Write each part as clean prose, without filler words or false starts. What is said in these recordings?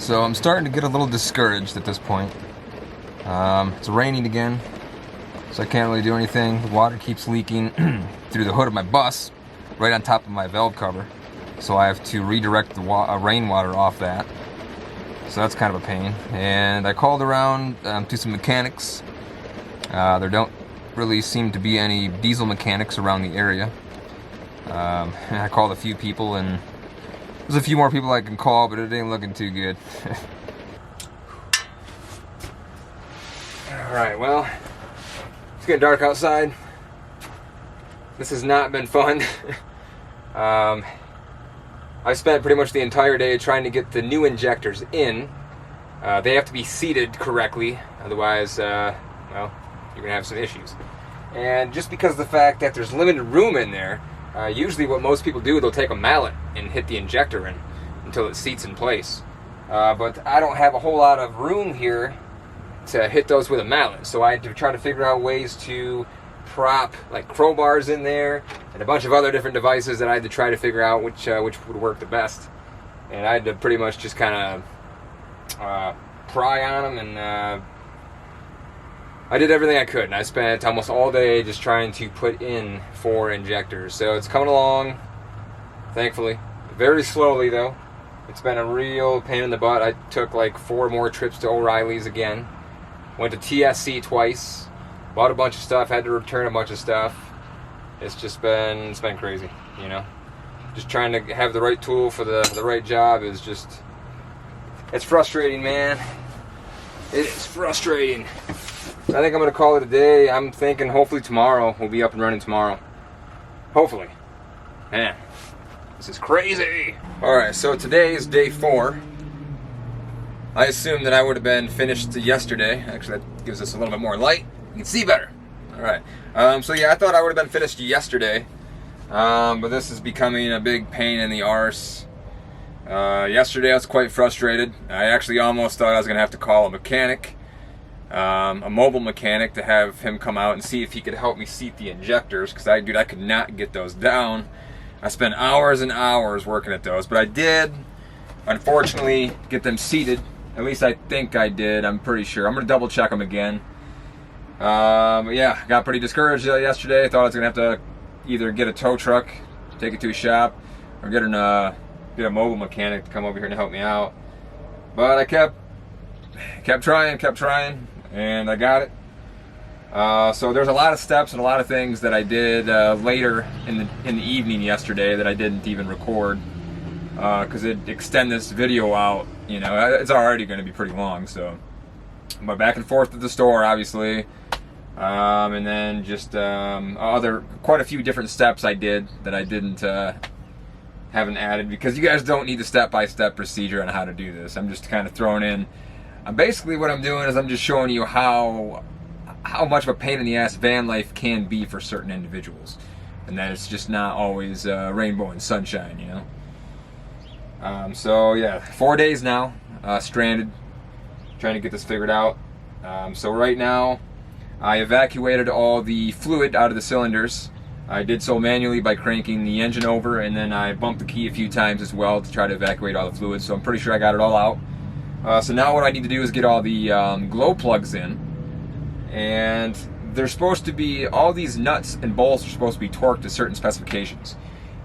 So I'm starting to get a little discouraged at this point. It's raining again, so I can't really do anything. The water keeps leaking through the hood of my bus, right on top of my valve cover. So I have to redirect the rainwater off that. So that's kind of a pain. And I called around to some mechanics. There don't really seem to be any diesel mechanics around the area. I called a few people, and there's a few more people I can call, but it ain't looking too good. Alright, well, it's getting dark outside. This has not been fun. I spent pretty much the entire day trying to get the new injectors in. They have to be seated correctly, otherwise, well, you're going to have some issues. And just because of the fact that there's limited room in there, usually what most people do, they'll take a mallet and hit the injector in until it seats in place. But I don't have a whole lot of room here to hit those with a mallet, so I had to try to figure out ways to prop like crowbars in there and a bunch of other different devices that I had to try to figure out which would work the best. And I had to pretty much just kind of pry on them, and I did everything I could, and I spent almost all day just trying to put in 4 injectors. So it's coming along, thankfully. Very slowly, though. It's been a real pain in the butt. I took like 4 more trips to O'Reilly's again. Went to TSC twice. Bought a bunch of stuff, had to return a bunch of stuff. It's been crazy, you know. Just trying to have the right tool for the right job is just, it's frustrating, man. It is frustrating. I think I'm going to call it a day. I'm thinking hopefully tomorrow we'll be up and running tomorrow. Hopefully. Man, this is crazy. Alright, so today is day 4. I assumed that I would have been finished yesterday. Actually, that gives us a little bit more light. You can see better. Alright. So yeah, I thought I would have been finished yesterday. But this is becoming a big pain in the arse. Yesterday I was quite frustrated. I actually almost thought I was going to have to call a mechanic. A mobile mechanic, to have him come out and see if he could help me seat the injectors, because I could not get those down. I spent hours and hours working at those, but I did, unfortunately, get them seated. At least I think I did. I'm pretty sure. I'm going to double check them again. But yeah, got pretty discouraged yesterday. I thought I was going to have to either get a tow truck, take it to a shop, or get a mobile mechanic to come over here and help me out. But I kept trying, and I got it. So there's a lot of steps and a lot of things that I did later in the evening yesterday that I didn't even record, because it'd extend this video out. You know, it's already going to be pretty long. So, but back and forth to the store, obviously, and then just quite a few different steps I did that I haven't added, because you guys don't need the step-by-step procedure on how to do this. I'm just kind of throwing in. Basically what I'm doing is I'm just showing you how much of a pain in the ass van life can be for certain individuals, and that it's just not always rainbow and sunshine, you know. So yeah, 4 days now, stranded, trying to get this figured out. So right now I evacuated all the fluid out of the cylinders. I did so manually by cranking the engine over, and then I bumped the key a few times as well to try to evacuate all the fluid. So I'm pretty sure I got it all out. So now what I need to do is get all the glow plugs in, and they're supposed to be, all these nuts and bolts are supposed to be torqued to certain specifications.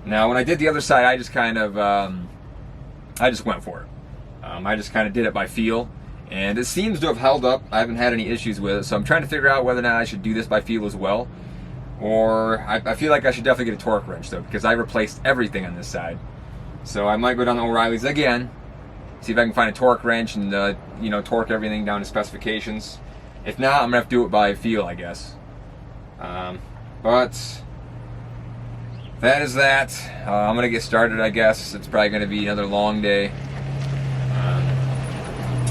Now when I did the other side, I just kind of, I just went for it. I just kind of did it by feel, and it seems to have held up. I haven't had any issues with it, so I'm trying to figure out whether or not I should do this by feel as well, or I feel like I should definitely get a torque wrench though, because I replaced everything on this side. So I might go down to O'Reilly's again, see if I can find a torque wrench and you know, torque everything down to specifications. If not, I'm gonna have to do it by feel, I guess. But that is that. I'm gonna get started, I guess. It's probably gonna be another long day.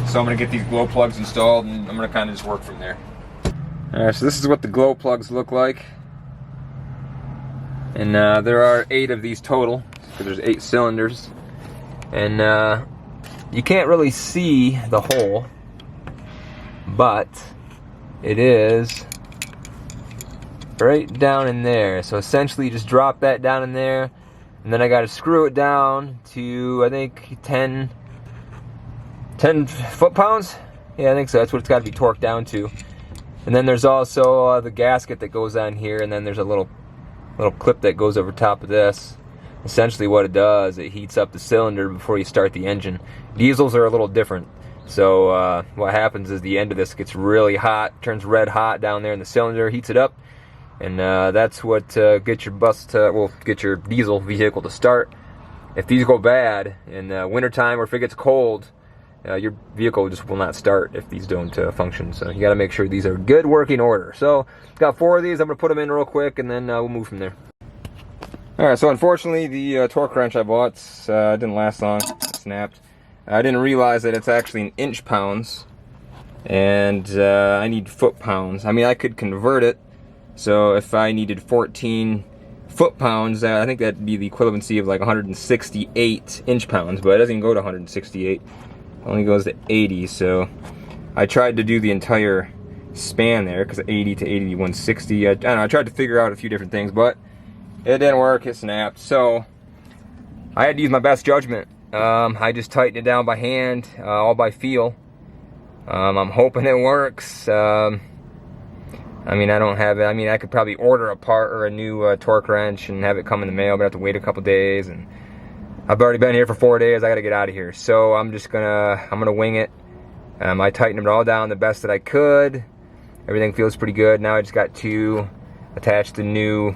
So I'm gonna get these glow plugs installed, and I'm gonna kind of just work from there. Alright, so this is what the glow plugs look like. And there are 8 of these total, so there's 8 cylinders. And you can't really see the hole, but it is right down in there. So essentially you just drop that down in there, and then I got to screw it down to, I think, 10 10 foot-pounds. Yeah, I think so. That's what it's got to be torqued down to. And then there's also the gasket that goes on here, and then there's a little clip that goes over top of this. Essentially what it does, it heats up the cylinder before you start the engine. Diesels are a little different. So what happens is the end of this gets really hot, turns red hot down there in the cylinder, heats it up, and that's what gets your get your diesel vehicle to start. If these go bad in wintertime, or if it gets cold, your vehicle just will not start if these don't function. So you got to make sure these are good working order. So got 4 of these. I'm gonna put them in real quick, and then we'll move from there. All right. So unfortunately, the torque wrench I bought didn't last long. It snapped. I didn't realize that it's actually in inch-pounds, and I need foot-pounds. I mean, I could convert it. So if I needed 14 foot-pounds, I think that'd be the equivalency of like 168 inch-pounds, but it doesn't even go to 168. It only goes to 80. So I tried to do the entire span there, because 80 to 80 to 160. I don't know, I tried to figure out a few different things, but it didn't work. It snapped. So I had to use my best judgment. I just tightened it down by hand, all by feel. I'm hoping it works. I mean, I don't have it. I mean, I could probably order a part or a new torque wrench and have it come in the mail, but I have to wait a couple days, and I've already been here for 4 days. I gotta get out of here. So I'm gonna wing it. I tightened it all down the best that I could. Everything feels pretty good. Now I just got to attach the new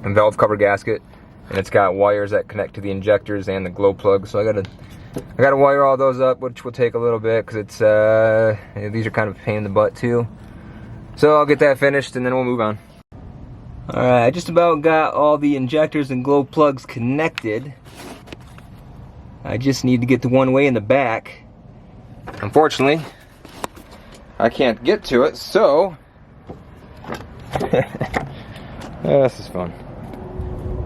valve cover gasket, and it's got wires that connect to the injectors and the glow plug. So I gotta wire all those up, which will take a little bit, because it's these are kind of a pain in the butt too. So I'll get that finished, and then we'll move on. Alright, I just about got all the injectors and glow plugs connected. I just need to get the one way in the back. Unfortunately, I can't get to it, so this is fun.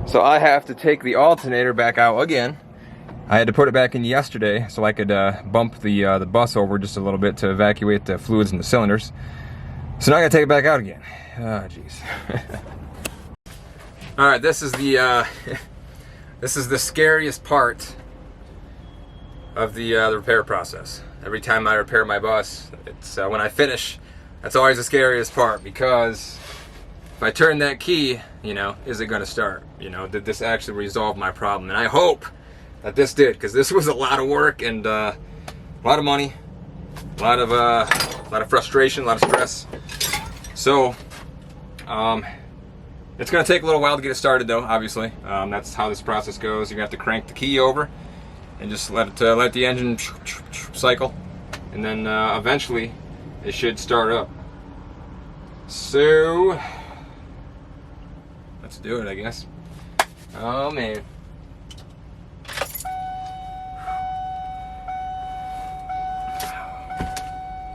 So I have to take the alternator back out again. I had to put it back in yesterday so I could bump the bus over just a little bit to evacuate the fluids in the cylinders. So now I gotta take it back out again. Oh, jeez. All right, this is the this is the scariest part of the repair process. Every time I repair my bus, it's when I finish, that's always the scariest part, because if I turn that key, you know, is it gonna start? You know, did this actually resolve my problem? And I hope that this did, because this was a lot of work and a lot of money, a lot of frustration, a lot of stress. So, it's gonna take a little while to get it started, though. Obviously, that's how this process goes. You're gonna have to crank the key over and just let the engine cycle, and then eventually it should start up. So let's do it, I guess. Oh man.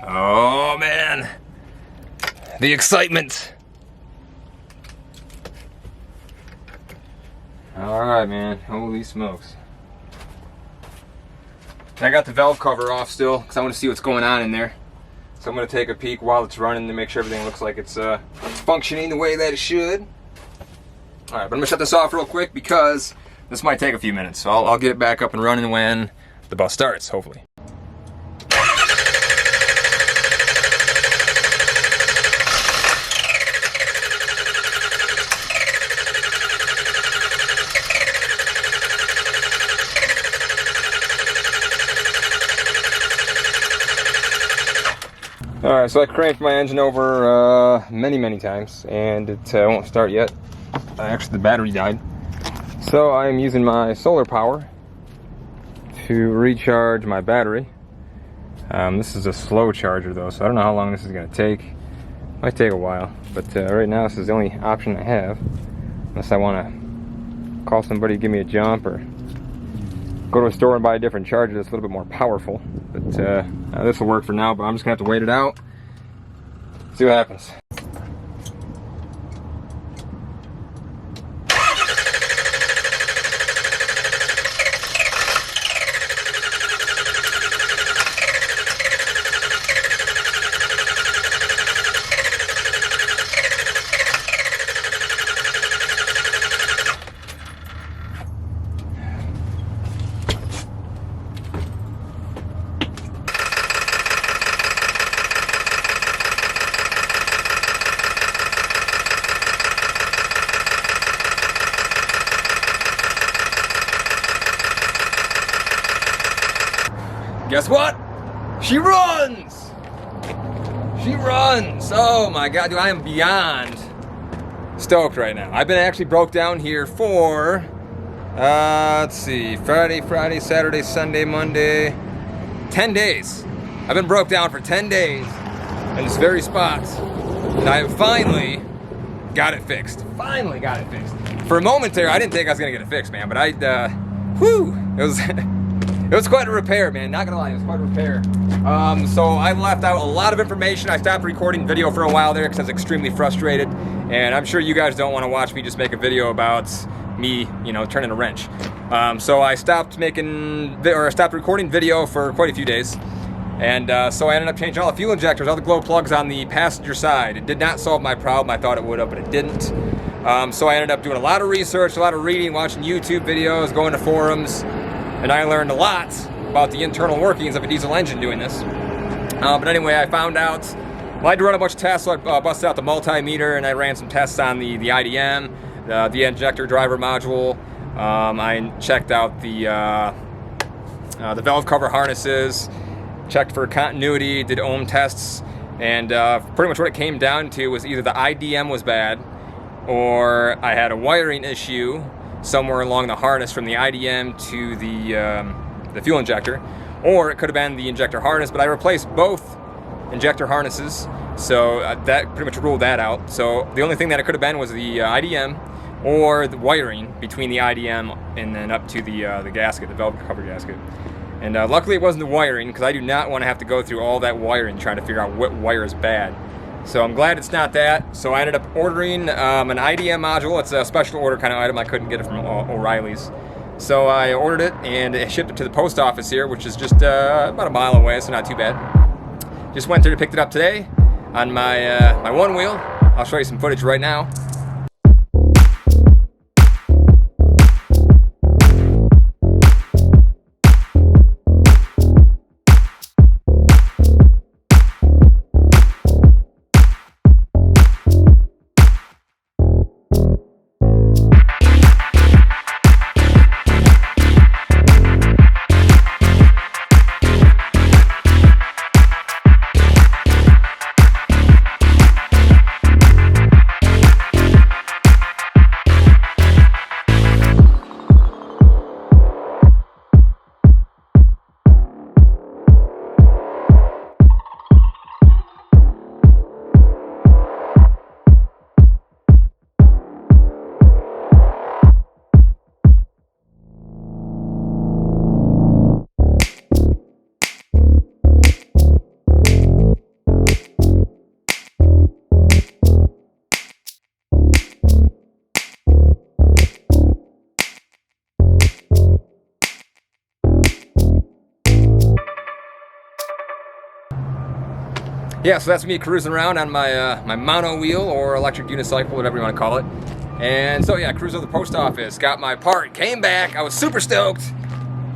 Oh man. The excitement. Alright, man. Holy smokes. I got the valve cover off still, because I want to see what's going on in there. So I'm going to take a peek while it's running to make sure everything looks like it's functioning the way that it should. Alright, but I'm going to shut this off real quick, because this might take a few minutes. So I'll get it back up and running when the bus starts, hopefully. Alright, so I cranked my engine over many times, and it won't start yet. Actually, the battery died. So I'm using my solar power to recharge my battery. This is a slow charger though, so I don't know how long this is going to take. Might take a while, but right now this is the only option I have. Unless I want to call somebody to give me a jump, or go to a store and buy a different charger that's a little bit more powerful. But this will work for now, but I'm just gonna have to wait it out, see what happens. guess what? She runs! She runs! Oh my god, dude, I am beyond stoked right now. I've been actually broke down here for, let's see, Friday, Saturday, Sunday, Monday, 10 days. I've been broke down for 10 days in this very spot, and I have finally got it fixed. Finally got it fixed. For a moment there, I didn't think I was gonna get it fixed, man, but it was quite a repair, man. Not gonna lie, it was quite a repair. So I left out a lot of information. I stopped recording video for a while there because I was extremely frustrated, and I'm sure you guys don't want to watch me just make a video about me, you know, turning a wrench. So I stopped recording video for quite a few days. And so I ended up changing all the fuel injectors, all the glow plugs on the passenger side. It did not solve my problem. I thought it would have, but it didn't. So I ended up doing a lot of research, a lot of reading, watching YouTube videos, going to forums, and I learned a lot about the internal workings of a diesel engine doing this. But anyway, I found out, well, I had to run a bunch of tests, so I busted out the multimeter and I ran some tests on the IDM, the injector driver module. I checked out the valve cover harnesses, checked for continuity, did ohm tests, and pretty much what it came down to was either the IDM was bad or I had a wiring issue somewhere along the harness from the IDM to the fuel injector, or it could have been the injector harness, but I replaced both injector harnesses, so that pretty much ruled that out. So the only thing that it could have been was the IDM or the wiring between the IDM and then up to the gasket, the valve cover gasket. And luckily it wasn't the wiring, because I do not want to have to go through all that wiring trying to figure out what wire is bad. So I'm glad it's not that. So I ended up ordering an IDM module. It's a special order kind of item. I couldn't get it from O'Reilly's. So I ordered it and it shipped it to the post office here, which is just about a mile away, so not too bad. Just went there to pick it up today on my, my one wheel. I'll show you some footage right now. Yeah, so that's me cruising around on my my mono wheel or electric unicycle, whatever you want to call it. And so yeah, cruised to the post office, got my part, came back, I was super stoked,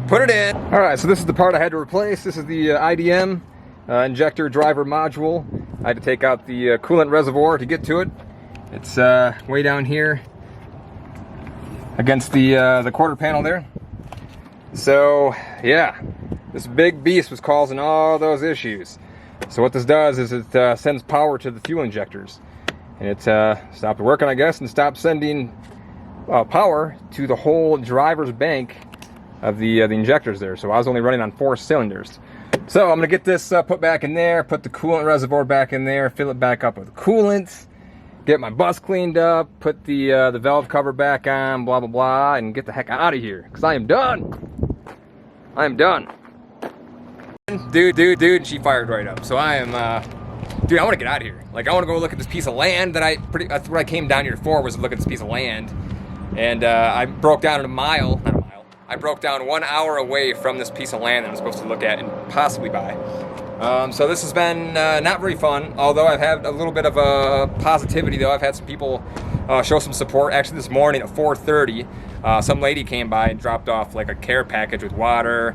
put it in. All right, so this is the part I had to replace. This is the IDM injector driver module. I had to take out the coolant reservoir to get to it. It's way down here against the quarter panel there. So yeah, this big beast was causing all those issues. So what this does is it sends power to the fuel injectors, and it stopped working, I guess, and stopped sending power to the whole driver's bank of the injectors there. So I was only running on 4 cylinders. So I'm gonna get this put back in there, put the coolant reservoir back in there, fill it back up with coolant, get my bus cleaned up, put the valve cover back on, blah blah blah, and get the heck out of here, because I am done. I am done. Dude, and she fired right up. So I am, dude, I want to get out of here. Like, I want to go look at this piece of land that that's what I came down here for, was to look at this piece of land. And I broke down in not a mile. I broke down 1 hour away from this piece of land that I'm supposed to look at and possibly buy. So this has been not very fun, although I've had a little bit of a positivity though. I've had some people show some support. Actually this morning at 4:30, some lady came by and dropped off like a care package with water,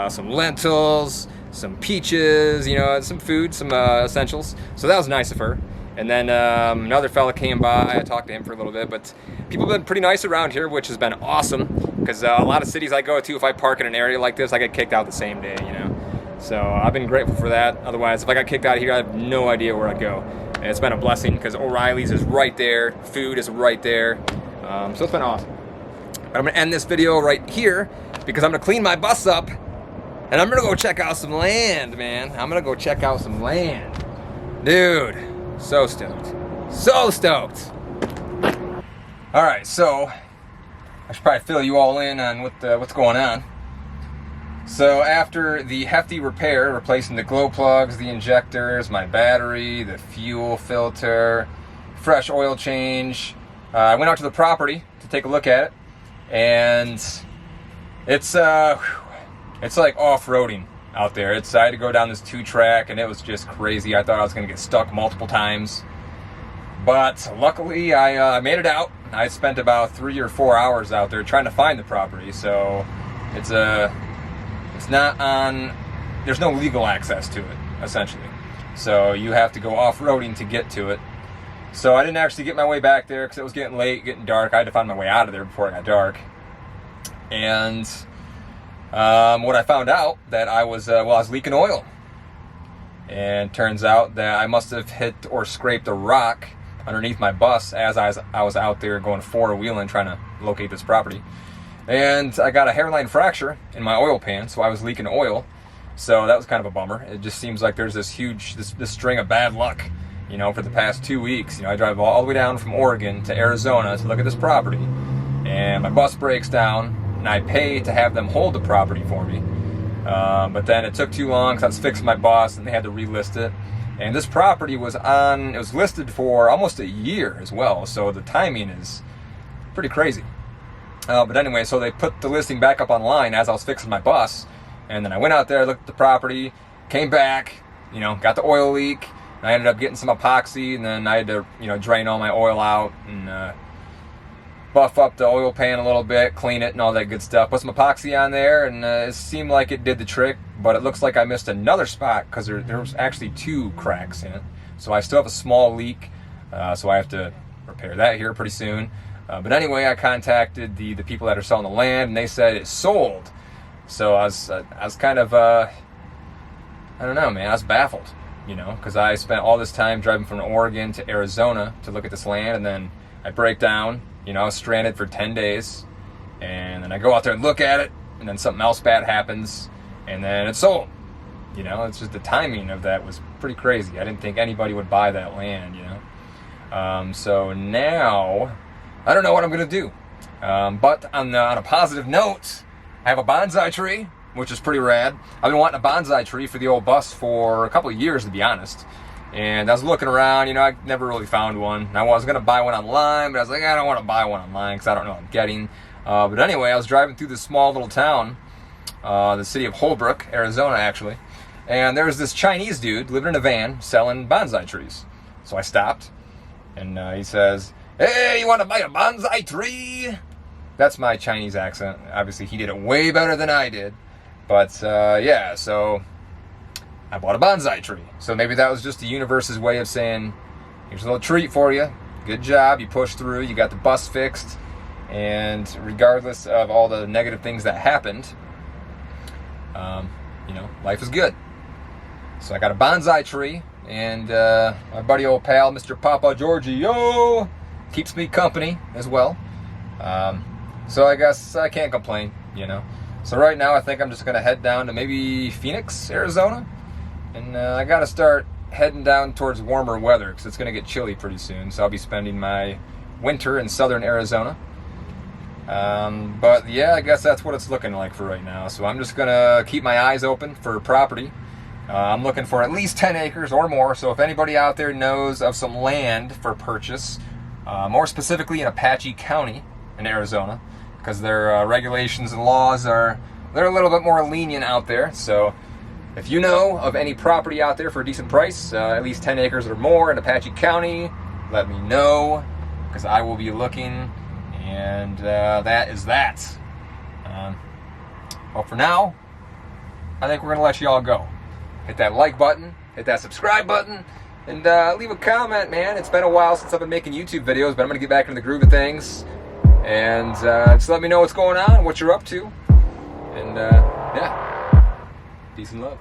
some lentils, some peaches, you know, some food, some essentials. So that was nice of her. And then another fella came by. I talked to him for a little bit, but people have been pretty nice around here, which has been awesome, because a lot of cities I go to, if I park in an area like this, I get kicked out the same day, you know. So I've been grateful for that. Otherwise, if I got kicked out of here, I have no idea where I'd go. And it's been a blessing because O'Reilly's is right there, food is right there. So it's been awesome. But I'm gonna end this video right here because I'm gonna clean my bus up and I'm gonna go check out some land, man. I'm gonna go check out some land. Dude, so stoked. So stoked. All right, so I should probably fill you all in on what's going on. So after the hefty repair, replacing the glow plugs, the injectors, my battery, the fuel filter, fresh oil change, I went out to the property to take a look at it, and it's like off-roading out there. I had to go down this 2-track, and it was just crazy. I thought I was going to get stuck multiple times, but luckily I made it out. I spent about 3 or 4 hours out there trying to find the property, so it's not on, there's no legal access to it, essentially. So you have to go off-roading to get to it. So I didn't actually get my way back there because it was getting late, getting dark. I had to find my way out of there before it got dark. And what I found out, that I was leaking oil. And turns out that I must have hit or scraped a rock underneath my bus as I was out there going 4-wheeling trying to locate this property. And I got a hairline fracture in my oil pan, so I was leaking oil. So that was kind of a bummer. It just seems like there's this string of bad luck, you know, for the past 2 weeks. You know, I drive all the way down from Oregon to Arizona to look at this property, and my bus breaks down, and I pay to have them hold the property for me. But then it took too long because I was fixing my bus, and they had to relist it. And this property was listed for almost a year as well, so the timing is pretty crazy. But anyway, so they put the listing back up online as I was fixing my bus, and then I went out there, looked at the property, came back, you know, got the oil leak, and I ended up getting some epoxy, and then I had to, you know, drain all my oil out and buff up the oil pan a little bit, clean it and all that good stuff. Put some epoxy on there, and it seemed like it did the trick, but it looks like I missed another spot because there was actually 2 cracks in it. So I still have a small leak, so I have to repair that here pretty soon. But anyway, I contacted the people that are selling the land, and they said it's sold. So I was kind of, I don't know, man, I was baffled, you know, because I spent all this time driving from Oregon to Arizona to look at this land, and then I break down, you know, I was stranded for 10 days, and then I go out there and look at it, and then something else bad happens, and then it's sold. You know, it's just the timing of that was pretty crazy. I didn't think anybody would buy that land, you know. So now I don't know what I'm going to do. But on a positive note, I have a bonsai tree, which is pretty rad. I've been wanting a bonsai tree for the old bus for a couple of years, to be honest. And I was looking around, you know, I never really found one. I was going to buy one online, but I was like, I don't want to buy one online because I don't know what I'm getting. But anyway, I was driving through this small little town, the city of Holbrook, Arizona, actually. And there was this Chinese dude living in a van selling bonsai trees. So I stopped, and he says, "Hey, you want to buy a bonsai tree?" That's my Chinese accent. Obviously, he did it way better than I did. But, yeah, so I bought a bonsai tree. So maybe that was just the universe's way of saying, here's a little treat for you. Good job. You pushed through. You got the bus fixed. And regardless of all the negative things that happened, you know, life is good. So I got a bonsai tree. And my buddy old pal, Mr. Papa Giorgio, keeps me company as well. So I guess I can't complain, you know. So right now I think I'm just going to head down to maybe Phoenix, Arizona. And I got to start heading down towards warmer weather because it's going to get chilly pretty soon. So I'll be spending my winter in southern Arizona. But yeah, I guess that's what it's looking like for right now. So I'm just going to keep my eyes open for property. I'm looking for at least 10 acres or more. So if anybody out there knows of some land for purchase, more specifically in Apache County in Arizona, because their regulations and laws they're a little bit more lenient out there. So if you know of any property out there for a decent price, at least 10 acres or more in Apache County, let me know, because I will be looking. And that is that. Well, for now, I think we're going to let you all go. Hit that like button, hit that subscribe button, and leave a comment, man. It's been a while since I've been making YouTube videos, but I'm going to get back into the groove of things. And just let me know what's going on, what you're up to. And yeah, peace and love.